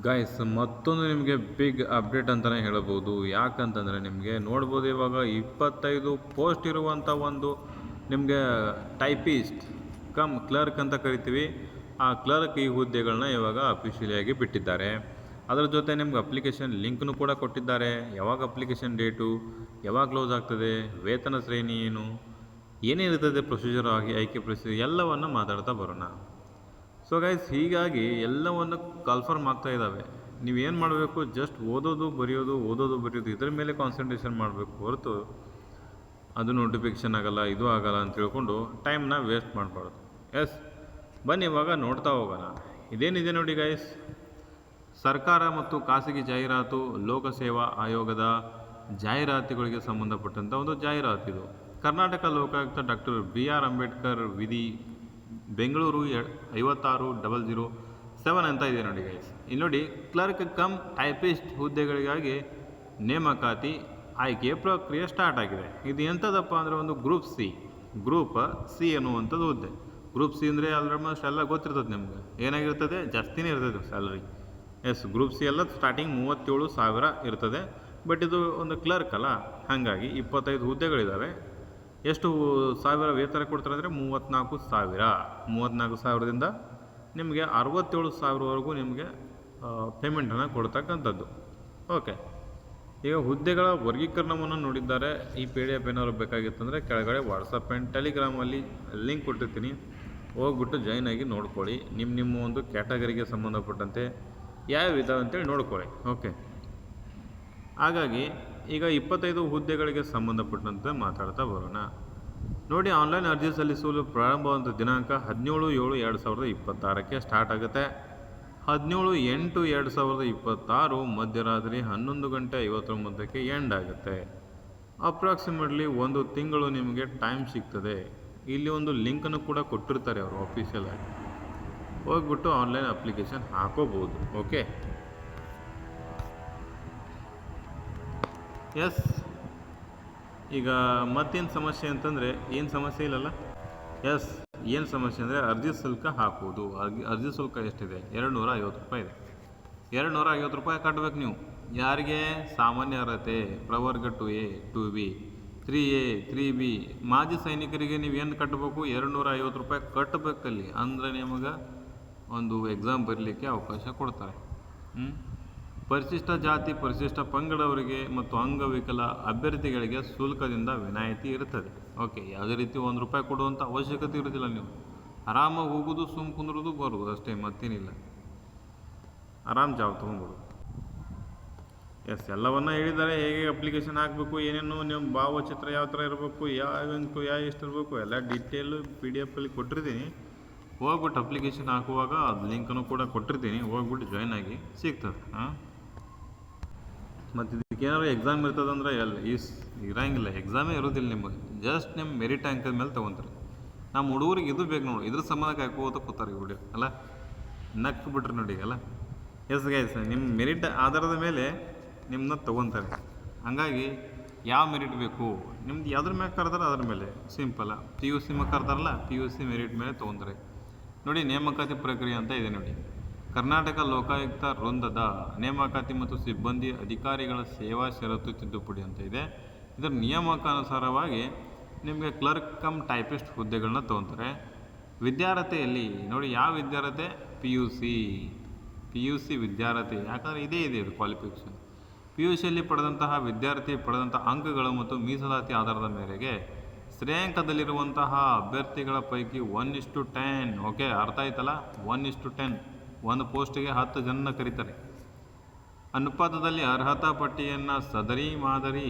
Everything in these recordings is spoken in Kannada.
ಗೈಸ್ ಮತ್ತೊಂದು ನಿಮಗೆ ಬಿಗ್ ಅಪ್ಡೇಟ್ ಅಂತಲೇ ಹೇಳಬಹುದು. ಯಾಕಂತಂದರೆ ನಿಮಗೆ ನೋಡ್ಬೋದು ಇವಾಗ 25 ಪೋಸ್ಟ್ ಇರುವಂಥ ಒಂದು ನಿಮಗೆ ಟೈಪಿಸ್ಟ್ ಕ್ಲರ್ಕ್ ಅಂತ ಕರಿತೀವಿ. ಆ ಕ್ಲರ್ಕ್ ಈ ಹುದ್ದೆಗಳನ್ನ ಇವಾಗ ಅಫಿಷಿಯಲಿಯಾಗಿ ಬಿಟ್ಟಿದ್ದಾರೆ. ಅದರ ಜೊತೆ ನಿಮ್ಗೆ ಅಪ್ಲಿಕೇಶನ್ ಲಿಂಕ್ನು ಕೂಡ ಕೊಟ್ಟಿದ್ದಾರೆ. ಯಾವಾಗ ಅಪ್ಲಿಕೇಶನ್ ಡೇಟು, ಯಾವಾಗ ಕ್ಲೋಸ್ ಆಗ್ತದೆ, ವೇತನ ಶ್ರೇಣಿ ಏನು, ಏನೇನಿರ್ತದೆ ಪ್ರೊಸೀಜರ್ ಆಯ್ಕೆ ಪ್ರೊಸೀಜರ್ ಎಲ್ಲವನ್ನು ಮಾತಾಡ್ತಾ ಬರೋಣ. ಸೊ ಗೈಸ್, ಹೀಗಾಗಿ ಎಲ್ಲವನ್ನು ಕನ್ಫರ್ಮ್ ಆಗ್ತಾ ಇದ್ದಾವೆ. ನೀವೇನು ಮಾಡಬೇಕು, ಜಸ್ಟ್ ಓದೋದು ಬರೆಯೋದು ಇದ್ರ ಮೇಲೆ ಕಾನ್ಸಂಟ್ರೇಷನ್ ಮಾಡಬೇಕು ಹೊರತು ಅದು ನೋಟಿಫಿಕೇಷನ್ ಆಗಲ್ಲ, ಇದು ಆಗಲ್ಲ ಅಂತ ತಿಳ್ಕೊಂಡು ಟೈಮ್ನ ವೇಸ್ಟ್ ಮಾಡಬಾರ್ದು. ಎಸ್, ಬನ್ನಿ ಇವಾಗ ನೋಡ್ತಾ ಹೋಗೋಣ. ಇದೇನಿದೆ ನೋಡಿ ಗೈಸ್, ಸರ್ಕಾರ ಮತ್ತು ಖಾಸಗಿ ಜಾಹೀರಾತು ಲೋಕಸೇವಾ ಆಯೋಗದ ಜಾಹೀರಾತುಗಳಿಗೆ ಸಂಬಂಧಪಟ್ಟಂಥ ಒಂದು ಜಾಹೀರಾತಿದು. ಕರ್ನಾಟಕ ಲೋಕಾಯುಕ್ತ ಡಾಕ್ಟರ್ BR ಅಂಬೇಡ್ಕರ್ ವಿಧಿ ಬೆಂಗಳೂರು 56-007 ಅಂತ ಇದೆ ನೋಡಿ ಗೈಸ್. ಇಲ್ಲಿ ನೋಡಿ, ಕ್ಲರ್ಕ್ ಕಮ್ ಟೈಪಿಸ್ಟ್ ಹುದ್ದೆಗಳಿಗಾಗಿ ನೇಮಕಾತಿ ಆಯ್ಕೆಯ ಪ್ರಕ್ರಿಯೆ ಸ್ಟಾರ್ಟ್ ಆಗಿದೆ. ಇದು ಎಂಥದಪ್ಪ ಅಂದರೆ ಒಂದು ಗ್ರೂಪ್ ಸಿ ಅನ್ನುವಂಥದ್ದು ಹುದ್ದೆ. ಗ್ರೂಪ್ ಸಿ ಅಂದರೆ ಆಲ್ಮೋಸ್ಟ್ ಎಲ್ಲ ಗೊತ್ತಿರ್ತದೆ ನಿಮ್ಗೆ. ಏನಾಗಿರ್ತದೆ, ಜಾಸ್ತಿನೇ ಇರ್ತದೆ ಸ್ಯಾಲರಿ. ಎಸ್, ಗ್ರೂಪ್ ಸಿ ಎಲ್ಲ ಸ್ಟಾರ್ಟಿಂಗ್ 37,000 ಇರ್ತದೆ. ಬಟ್ ಇದು ಒಂದು ಕ್ಲರ್ಕ್ ಅಲ್ಲ, ಹಾಗಾಗಿ 25 ಹುದ್ದೆಗಳಿದ್ದಾವೆ. ಎಷ್ಟು ಸಾವಿರ ವೇತನ ಕೊಡ್ತಾರೆ ಅಂದರೆ 34,000ದಿಂದ ನಿಮಗೆ 67,000ವರೆಗೂ ನಿಮಗೆ ಪೇಮೆಂಟನ್ನು ಕೊಡ್ತಕ್ಕಂಥದ್ದು. ಓಕೆ, ಈಗ ಹುದ್ದೆಗಳ ವರ್ಗೀಕರಣವನ್ನು ನೋಡಿದ್ದಾರೆ. ಈ PDF ಏನಾದ್ರು ಬೇಕಾಗಿತ್ತಂದರೆ ಕೆಳಗಡೆ ವಾಟ್ಸಪ್ ಆ್ಯಂಡ್ ಟೆಲಿಗ್ರಾಮಲ್ಲಿ ಲಿಂಕ್ ಕೊಟ್ಟಿರ್ತೀನಿ, ಹೋಗ್ಬಿಟ್ಟು ಜಾಯ್ನ್ ಆಗಿ ನೋಡ್ಕೊಳ್ಳಿ. ನಿಮ್ಮ ಒಂದು ಕ್ಯಾಟಗರಿಗೆ ಸಂಬಂಧಪಟ್ಟಂತೆ ಯಾವ ಇದಾವೆ ಅಂತೇಳಿ ನೋಡ್ಕೊಳ್ಳಿ. ಓಕೆ, ಹಾಗಾಗಿ ಈಗ 25 ಹುದ್ದೆಗಳಿಗೆ ಸಂಬಂಧಪಟ್ಟಂತೆ ಮಾತಾಡ್ತಾ ಬರೋಣ. ನೋಡಿ, ಆನ್ಲೈನ್ ಅರ್ಜಿ ಸಲ್ಲಿಸಲು ಪ್ರಾರಂಭವಾದ ದಿನಾಂಕ 17/7/2026ಕ್ಕೆ ಸ್ಟಾರ್ಟ್ ಆಗುತ್ತೆ. 17/8/2026 ಮಧ್ಯರಾತ್ರಿ 11:59ಕ್ಕೆ ಎಂಡ್ ಆಗುತ್ತೆ. ಅಪ್ರಾಕ್ಸಿಮೇಟ್ಲಿ 1 ತಿಂಗಳು ನಿಮಗೆ ಟೈಮ್ ಸಿಗ್ತದೆ. ಇಲ್ಲಿ ಒಂದು ಲಿಂಕನ್ನು ಕೂಡ ಕೊಟ್ಟಿರ್ತಾರೆ ಅವರು ಆಫೀಷಿಯಲ್ ಆಗಿ, ಹೋಗ್ಬಿಟ್ಟು ಆನ್ಲೈನ್ ಅಪ್ಲಿಕೇಶನ್ ಹಾಕೋಬೋದು. ಓಕೆ, ಎಸ್, ಈಗ ಮತ್ತೇನು ಸಮಸ್ಯೆ ಅಂತಂದರೆ, ಏನು ಸಮಸ್ಯೆ ಇಲ್ಲಲ್ಲ. ಎಸ್, ಏನು ಸಮಸ್ಯೆ ಅಂದರೆ ಅರ್ಜಿ ಶುಲ್ಕ ಹಾಕುವುದು. ಅರ್ಜಿ ಶುಲ್ಕ ಎಷ್ಟಿದೆ? 250 ರೂಪಾಯಿ ಇದೆ. 250 ರೂಪಾಯಿ ಕಟ್ಟಬೇಕು ನೀವು. ಯಾರಿಗೆ? ಸಾಮಾನ್ಯ ಅರ್ಹತೆ ಪ್ರವರ್ಗ 2A 2B 3A 3B ಮಾಜಿ ಸೈನಿಕರಿಗೆ ನೀವು ಏನು ಕಟ್ಟಬೇಕು? 250 ರೂಪಾಯಿ ಕಟ್ಟಬೇಕಲ್ಲಿ. ಅಂದರೆ ನಿಮಗೆ ಒಂದು ಎಕ್ಸಾಮ್ ಬರಲಿಕ್ಕೆ ಅವಕಾಶ ಕೊಡ್ತಾರೆ. ಪರಿಶಿಷ್ಟ ಜಾತಿ ಪರಿಶಿಷ್ಟ ಪಂಗಡವರಿಗೆ ಮತ್ತು ಅಂಗವಿಕಲ ಅಭ್ಯರ್ಥಿಗಳಿಗೆ ಶುಲ್ಕದಿಂದ ವಿನಾಯಿತಿ ಇರುತ್ತದೆ. ಓಕೆ, ಯಾವುದೇ ರೀತಿ 1 ರೂಪಾಯಿ ಕೊಡುವಂಥ ಅವಶ್ಯಕತೆ ಇರೋದಿಲ್ಲ. ನೀವು ಆರಾಮಾಗಿ ಹೋಗೋದು, ಸುಮ್ಮ ಕುಂದ್ರೋದು, ಬರೋದು ಅಷ್ಟೇ, ಮತ್ತೇನಿಲ್ಲ. ಆರಾಮ್ ಜಾಬ್ ತೊಗೊಂಡ್ಬಿಡು. ಎಸ್, ಎಲ್ಲವನ್ನ ಹೇಳಿದ್ದಾರೆ. ಹೇಗೆ ಅಪ್ಲಿಕೇಶನ್ ಹಾಕಬೇಕು, ಏನೇನು ನಿಮ್ಮ ಭಾವಚಿತ್ರ ಯಾವ ಥರ ಇರಬೇಕು, ಯಾವ ಎಷ್ಟು ಇರಬೇಕು, ಎಲ್ಲ ಡೀಟೇಲು PDF ಕೊಟ್ಟಿರ್ತೀನಿ. ಹೋಗ್ಬಿಟ್ಟು ಅಪ್ಲಿಕೇಶನ್ ಹಾಕುವಾಗ ಅದು ಲಿಂಕನ್ನು ಕೂಡ ಕೊಟ್ಟಿರ್ತೀನಿ, ಹೋಗ್ಬಿಟ್ಟು ಜಾಯ್ನ್ ಆಗಿ ಸಿಗ್ತದೆ. ಮತ್ತು ಇದಕ್ಕೆ ಏನಾದ್ರು ಎಕ್ಸಾಮ್ ಇರ್ತದಂದ್ರೆ ಇರಂಗಿಲ್ಲ, ಎಕ್ಸಾಮೇ ಇರೋದಿಲ್ಲ ನಿಮಗೆ. ಜಸ್ಟ್ ನಿಮ್ಮ ಮೆರಿಟ್ ಆ್ಯಂಕರ್ ಮೇಲೆ ತೊಗೊತಾರೆ. ನಮ್ಮ ಹುಡುಗರಿಗೆ ಇದು ಬೇಕು ನೋಡಿ, ಇದ್ರ ಸಂಬಂಧಕ್ಕೆ ಹಾಕೋತ ಕೂತಾರೆ ಈ ವಿಡಿಯೋ ಅಲ್ಲ, ನಕ್ಕು ಬಿಟ್ರಿ ನೋಡಿ ಅಲ್ಲ. ಎಸ್ ಗೈಸ್, ನಿಮ್ಮ ಮೆರಿಟ್ ಆಧಾರದ ಮೇಲೆ ನಿಮ್ಮನ್ನ ತೊಗೊತಾರೆ. ಹಾಗಾಗಿ ಯಾವ ಮೆರಿಟ್ ಬೇಕು ನಿಮ್ದು, ಯಾವ್ದ್ರ ಮೇಲೆ ಕರೆದಾರೆ ಅದ್ರ ಮೇಲೆ. ಸಿಂಪಲ್ಲ, PUC ಮೇಲೆ ಕರೆದಾರಲ್ಲ, PUC ಮೆರಿಟ್ ಮೇಲೆ ತೊಗೊಂತಾರೆ ನೋಡಿ. ನೇಮಕಾತಿ ಪ್ರಕ್ರಿಯೆ ಅಂತ ಇದೆ ನೋಡಿ. ಕರ್ನಾಟಕ ಲೋಕಾಯುಕ್ತ ವೃಂದದ ನೇಮಕಾತಿ ಮತ್ತು ಸಿಬ್ಬಂದಿ ಅಧಿಕಾರಿಗಳ ಸೇವಾ ಷರತ್ತು ತಿದ್ದುಪಡಿ ಅಂತ ಇದೆ. ಇದರ ನಿಯಮಕ್ಕಾನುಸಾರವಾಗಿ ನಿಮಗೆ ಕ್ಲರ್ಕ್ ಕಮ್ ಟೈಪಿಸ್ಟ್ ಹುದ್ದೆಗಳನ್ನ ತೊಗೊತಾರೆ. ವಿದ್ಯಾರ್ಹತೆಯಲ್ಲಿ ನೋಡಿ, ಯಾವ ವಿದ್ಯಾರ್ಹತೆ? PUC ವಿದ್ಯಾರ್ಹತೆ. ಯಾಕಂದರೆ ಇದೇ ಇದೆ ಇದು ಕ್ವಾಲಿಫಿಕೇಷನ್. PUCಯಲ್ಲಿ ಪಡೆದಂತಹ ವಿದ್ಯಾರ್ಥಿ ಪಡೆದಂಥ ಅಂಕಗಳು ಮತ್ತು ಮೀಸಲಾತಿ ಆಧಾರದ ಮೇರೆಗೆ ಶ್ರೇಯಾಂಕದಲ್ಲಿರುವಂತಹ ಅಭ್ಯರ್ಥಿಗಳ ಪೈಕಿ 1:10. ಓಕೆ, ಅರ್ಥ ಆಯ್ತಲ್ಲ? 1:10. ಒಂದು ಪೋಸ್ಟಿಗೆ 10 ಜನ ಕರೀತಾರೆ. ಅನುಪಾತದಲ್ಲಿ ಅರ್ಹತಾ ಪಟ್ಟಿಯನ್ನು ಸದರಿ ಮಾದರಿ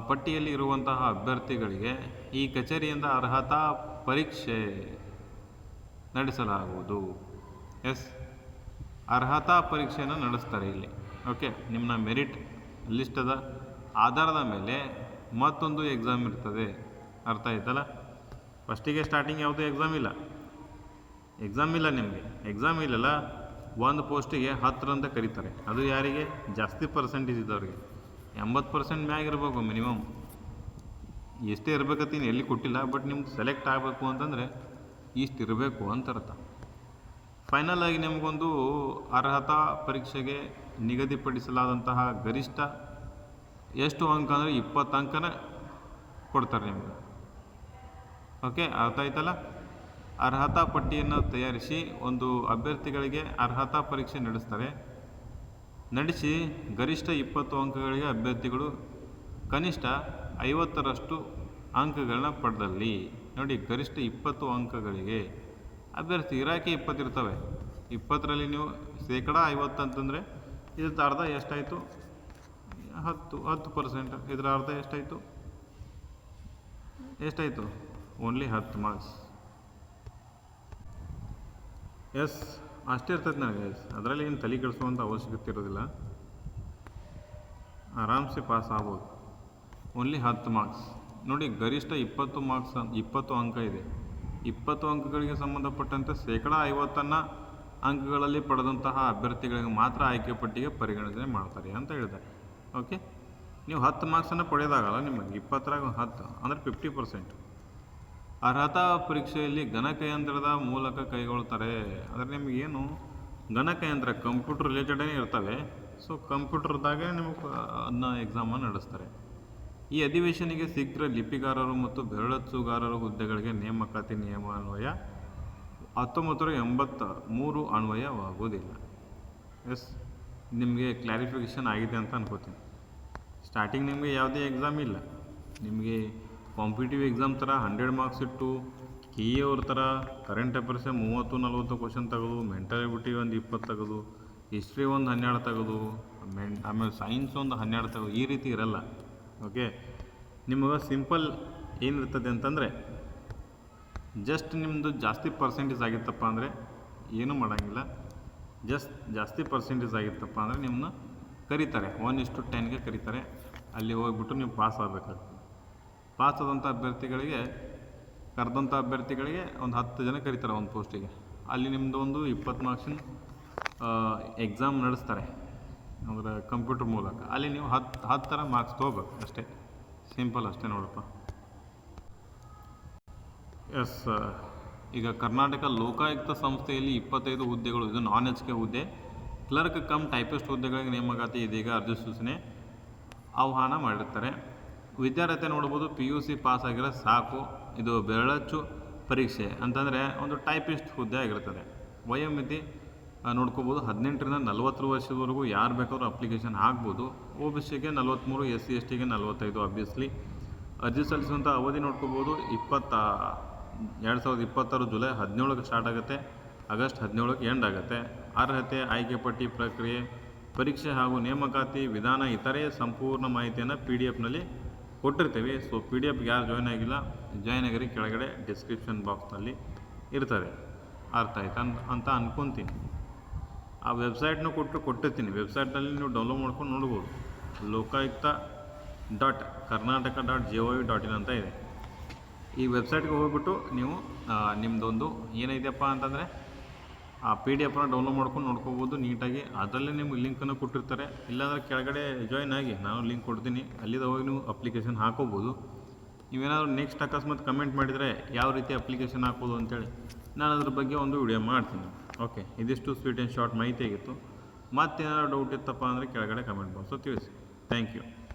ಪಟ್ಟಿಯಲ್ಲಿ ಇರುವಂತಹ ಅಭ್ಯರ್ಥಿಗಳಿಗೆ ಈ ಕಚೇರಿಯಿಂದ ಅರ್ಹತಾ ಪರೀಕ್ಷೆ ನಡೆಸಲಾಗುವುದು. ಎಸ್, ಅರ್ಹತಾ ಪರೀಕ್ಷೆಯನ್ನು ನಡೆಸ್ತಾರೆ ಇಲ್ಲಿ. ಓಕೆ, ನಿಮ್ಮ ಮೆರಿಟ್ ಲಿಸ್ಟದ ಆಧಾರದ ಮೇಲೆ ಮತ್ತೊಂದು ಎಕ್ಸಾಮ್ ಇರ್ತದೆ. ಅರ್ಥ ಆಯ್ತಲ್ಲ? ಫಸ್ಟಿಗೆ ಸ್ಟಾರ್ಟಿಂಗ್ ಯಾವುದೂ ಎಕ್ಸಾಮ್ ಇಲ್ಲ ನಿಮಗೆ. ಎಕ್ಸಾಮ್ ಇಲ್ಲಲ್ಲ, ಒಂದು ಪೋಸ್ಟಿಗೆ 10 ಅಂತ ಕರೀತಾರೆ. ಅದು ಯಾರಿಗೆ? ಜಾಸ್ತಿ ಪರ್ಸೆಂಟೇಜ್ ಇದ್ದವ್ರಿಗೆ. 80% ಮ್ಯಾಗ ಇರಬೇಕು ಮಿನಿಮಮ್. ಎಷ್ಟೇ ಇರಬೇಕತ್ತೀನಿ ಎಲ್ಲಿ ಕೊಟ್ಟಿಲ್ಲ, ಬಟ್ ನಿಮ್ಗೆ ಸೆಲೆಕ್ಟ್ ಆಗಬೇಕು ಅಂತಂದರೆ ಇಷ್ಟು ಇರಬೇಕು ಅಂತ ಅರ್ಥ. ಫೈನಲ್ ಆಗಿ ನಿಮಗೊಂದು ಅರ್ಹತಾ ಪರೀಕ್ಷೆಗೆ ನಿಗದಿಪಡಿಸಲಾದಂತಹ ಗರಿಷ್ಠ ಎಷ್ಟು ಅಂಕ ಅಂದರೆ 20 ಅಂಕನ ಕೊಡ್ತಾರೆ ನಿಮಗೆ. ಓಕೆ, ಅರ್ಥ ಆಯ್ತಲ್ಲ. ಅರ್ಹತಾ ಪಟ್ಟಿಯನ್ನು ತಯಾರಿಸಿ ಒಂದು ಅಭ್ಯರ್ಥಿಗಳಿಗೆ ಅರ್ಹತಾ ಪರೀಕ್ಷೆ ನಡೆಸಿ ಗರಿಷ್ಠ 20 ಅಂಕಗಳಿಗೆ ಅಭ್ಯರ್ಥಿಗಳು ಕನಿಷ್ಠ 50ರಷ್ಟು ಅಂಕಗಳನ್ನ ಪಡೆದಲ್ಲಿ, ನೋಡಿ ಗರಿಷ್ಠ 20 ಅಂಕಗಳಿಗೆ ಅಭ್ಯರ್ಥಿ ಇರಾಕೆ 20 ಇರ್ತವೆ. 20ರಲ್ಲಿ ನೀವು ಶೇಕಡ 50 ಅಂತಂದರೆ ಇದ್ರ ಅರ್ಧ ಎಷ್ಟಾಯಿತು? 10%. ಇದರ ಅರ್ಧ ಎಷ್ಟಾಯಿತು? Only 10 marks. ಎಸ್, ಅಷ್ಟೇ ಇರ್ತೈತೆ ನನಗೆ. ಅದರಲ್ಲಿ ಏನು ತಲೆ ಕೆಡಿಸುವಂಥ ಅವಶ್ಯಕತೆ ಇರೋದಿಲ್ಲ, ಆರಾಮ್ಸೆ ಪಾಸ್ ಆಗ್ಬೋದು. Only 10 marks. ನೋಡಿ ಗರಿಷ್ಠ 20 ಮಾರ್ಕ್ಸ್, 20 ಅಂಕ ಇದೆ. 20 ಅಂಕಗಳಿಗೆ ಸಂಬಂಧಪಟ್ಟಂತೆ ಶೇಕಡ 50 ಅಂಕಗಳಲ್ಲಿ ಪಡೆದಂತಹ ಅಭ್ಯರ್ಥಿಗಳಿಗೆ ಮಾತ್ರ ಆಯ್ಕೆ ಪಟ್ಟಿಗೆ ಪರಿಗಣನೆ ಮಾಡ್ತಾರೆ ಅಂತ ಹೇಳಿದೆ. ಓಕೆ, ನೀವು 10 ಮಾರ್ಕ್ಸನ್ನು ಪಡೆಯೋದಾಗಲ್ಲ ನಿಮಗೆ. 20ರಾಗ 10 ಅಂದರೆ 50%. ಅರ್ಹತಾ ಪರೀಕ್ಷೆಯಲ್ಲಿ ಗಣಕಯಂತ್ರದ ಮೂಲಕ ಕೈಗೊಳ್ತಾರೆ. ಅಂದರೆ ನಿಮಗೇನು ಗಣಕಯಂತ್ರ ಕಂಪ್ಯೂಟರ್ ರಿಲೇಟೆಡೇ ಇರ್ತವೆ. ಸೊ ಕಂಪ್ಯೂಟರ್ದಾಗೆ ನಿಮಗೆ ಅದನ್ನ ಎಕ್ಸಾಮನ್ನು ನಡೆಸ್ತಾರೆ. ಈ ಅಧಿವೇಶನಿಗೆ ಶೀಘ್ರ ಲಿಪಿಗಾರರು ಮತ್ತು ಬೆರಳಚ್ಚುಗಾರರ ಹುದ್ದೆಗಳಿಗೆ ನೇಮಕಾತಿ ನಿಯಮಾನ್ವಯ 1983 ಅನ್ವಯವಾಗುವುದಿಲ್ಲ. ಎಸ್, ನಿಮಗೆ ಕ್ಲಾರಿಫಿಕೇಷನ್ ಆಗಿದೆ ಅಂತ ಅನ್ಕೋತೀನಿ. ಸ್ಟಾರ್ಟಿಂಗ್ ನಿಮಗೆ ಯಾವುದೇ ಎಕ್ಸಾಮ್ ಇಲ್ಲ. ನಿಮಗೆ ಕಾಂಪಿಟೇಟಿವ್ ಎಕ್ಸಾಮ್ ಥರ 100 ಮಾರ್ಕ್ಸ್ ಇಟ್ಟು ಕೆ ಎ ಅವ್ರ ಥರ ಕರೆಂಟ್ ಅಫೇರ್ಸೇ 30-40 ಕ್ವಶನ್ ತೆಗೆದು, ಮೆಂಟಲ್ ಎಬಿಲಿಟಿ ಒಂದು 20 ತೆಗೆದು, ಹಿಸ್ಟ್ರಿ ಒಂದು 12 ತೆಗೆದು, ಆಮೇಲೆ ಸೈನ್ಸ್ ಒಂದು 12 ತೆಗೆದು, ಈ ರೀತಿ ಇರಲ್ಲ. ಓಕೆ, ನಿಮಗೆ ಸಿಂಪಲ್ ಏನಿರ್ತದೆ ಅಂತಂದರೆ ಜಸ್ಟ್ ನಿಮ್ಮದು ಜಾಸ್ತಿ ಪರ್ಸೆಂಟೇಜ್ ಆಗಿತ್ತಪ್ಪ ಅಂದರೆ ಏನೂ ಮಾಡೋಂಗಿಲ್ಲ. ಜಾಸ್ತಿ ಪರ್ಸೆಂಟೇಜ್ ಆಗಿತ್ತಪ್ಪ ಅಂದರೆ ನಿಮ್ಮನ್ನ ಕರೀತಾರೆ, 1:10ಗೆ ಕರೀತಾರೆ. ಅಲ್ಲಿ ಹೋಗ್ಬಿಟ್ಟು ನೀವು ಪಾಸ್ ಆಗಬೇಕಾಗ್ತದೆ. ಪಾಸ್ ಆದಂಥ ಅಭ್ಯರ್ಥಿಗಳಿಗೆ ಒಂದು 10 ಜನ ಕರೀತಾರೆ ಒಂದು ಪೋಸ್ಟಿಗೆ. ಅಲ್ಲಿ ನಿಮ್ಮದು ಒಂದು 20 ಮಾರ್ಕ್ಸಿನ ಎಕ್ಸಾಮ್ ನಡೆಸ್ತಾರೆ ಅಂದರೆ ಕಂಪ್ಯೂಟರ್ ಮೂಲಕ. ಅಲ್ಲಿ ನೀವು 10 ಮಾರ್ಕ್ಸ್ ತೊಗೋಬೇಕು ಅಷ್ಟೇ. ಸಿಂಪಲ್ ಅಷ್ಟೇ ನೋಡಪ್ಪ. ಎಸ್, ಈಗ ಕರ್ನಾಟಕ ಲೋಕಾಯುಕ್ತ ಸಂಸ್ಥೆಯಲ್ಲಿ 25 ಹುದ್ದೆಗಳು, ಇದು ನಾನ್ HK ಹುದ್ದೆ. ಕ್ಲರ್ಕ್ ಕಮ್ ಟೈಪಿಸ್ಟ್ ಹುದ್ದೆಗಳಿಗೆ ನೇಮಕಾತಿ ಇದೀಗ ಅಧಿಸೂಚನೆ ಆಹ್ವಾನ ಮಾಡಿರ್ತಾರೆ. ವಿದ್ಯಾರ್ಥಿ ನೋಡ್ಬೋದು, PUC ಪಾಸ್ ಆಗಿರೋ ಸಾಕು. ಇದು ಬೆರಳಚ್ಚು ಪರೀಕ್ಷೆ ಅಂತಂದರೆ ಒಂದು ಟೈಪಿಸ್ಟ್ ಹುದ್ದೆ ಆಗಿರ್ತದೆ. ವಯೋಮಿತಿ ನೋಡ್ಕೋಬೋದು, 18ರಿಂದ 40 ವರ್ಷದವರೆಗೂ ಯಾರು ಬೇಕಾದ್ರೂ ಅಪ್ಲಿಕೇಶನ್ ಹಾಕ್ಬೋದು. OBCಗೆ 43, SC STಗೆ 45. ಆಬ್ವಿಯಸ್ಲಿ ಅರ್ಜಿ ಸಲ್ಲಿಸುವಂಥ ಅವಧಿ ನೋಡ್ಕೋಬೋದು, 2026 ಜುಲೈ 17ಕ್ಕೆ ಸ್ಟಾರ್ಟ್ ಆಗುತ್ತೆ, ಆಗಸ್ಟ್ 17ಕ್ಕೆ ಎಂಡ್ ಆಗುತ್ತೆ. ಅರ್ಹತೆ, ಆಯ್ಕೆ ಪಟ್ಟಿ ಪ್ರಕ್ರಿಯೆ, ಪರೀಕ್ಷೆ ಹಾಗೂ ನೇಮಕಾತಿ ವಿಧಾನ ಇತರೆ ಸಂಪೂರ್ಣ ಮಾಹಿತಿಯನ್ನು PDF ಕೊಟ್ಟಿರ್ತೀವಿ. ಸೊ PDF ಯಾರು ಜಾಯ್ನ್ ಆಗಿಲ್ಲ, ಜಾಯ್ನ್ ಆಗಿರಿ, ಕೆಳಗಡೆ ಡಿಸ್ಕ್ರಿಪ್ಷನ್ ಬಾಕ್ಸ್ನಲ್ಲಿ ಇರ್ತದೆ. ಅರ್ಥ ಆಯ್ತು ಅಂತ ಅನ್ಕೊತೀನಿ. ಆ ವೆಬ್ಸೈಟ್ನೂ ಕೊಟ್ಟಿರ್ತೀನಿ. ವೆಬ್ಸೈಟ್ನಲ್ಲಿ ನೀವು ಡೌನ್ಲೋಡ್ ಮಾಡ್ಕೊಂಡು ನೋಡ್ಬೋದು. lokaayukta.karnataka.gov.in ಅಂತ ಇದೆ. ಈ ವೆಬ್ಸೈಟ್ಗೆ ಹೋಗ್ಬಿಟ್ಟು ನೀವು ನಿಮ್ಮದೊಂದು ಏನೈದೆಯಪ್ಪ ಅಂತಂದರೆ ಆ PDF ಡೌನ್ಲೋಡ್ ಮಾಡ್ಕೊಂಡು ನೋಡ್ಕೋಬೋದು ನೀಟಾಗಿ. ಅದರಲ್ಲೇ ನಿಮ್ಗೆ ಲಿಂಕನ್ನು ಕೊಟ್ಟಿರ್ತಾರೆ. ಇಲ್ಲಾಂದರೆ ಕೆಳಗಡೆ ಜಾಯ್ನ್ ಆಗಿ, ನಾನು ಲಿಂಕ್ ಕೊಡ್ತೀನಿ, ಅಲ್ಲಿಂದ ಹೋಗಿ ನೀವು ಅಪ್ಲಿಕೇಶನ್ ಹಾಕೋಬೋದು. ನೀವೇನಾದರೂ ನೆಕ್ಸ್ಟ್ ಅಕಸ್ಮಾತ್ ಕಮೆಂಟ್ ಮಾಡಿದರೆ ಯಾವ ರೀತಿ ಅಪ್ಲಿಕೇಶನ್ ಹಾಕೋದು ಅಂತೇಳಿ ನಾನು ಅದ್ರ ಬಗ್ಗೆ ಒಂದು ವಿಡಿಯೋ ಮಾಡ್ತೀನಿ. ಓಕೆ, ಇದಿಷ್ಟು ಸ್ವೀಟ್ ಆ್ಯಂಡ್ ಶಾರ್ಟ್ ಮಾಹಿತಿ ಆಗಿತ್ತು. ಮತ್ತೇನಾದ್ರು ಡೌಟ್ ಇತ್ತಪ್ಪ ಅಂದರೆ ಕೆಳಗಡೆ ಕಮೆಂಟ್ ಬಾಕ್ಸು ತಿಳಿಸಿ. Thank you.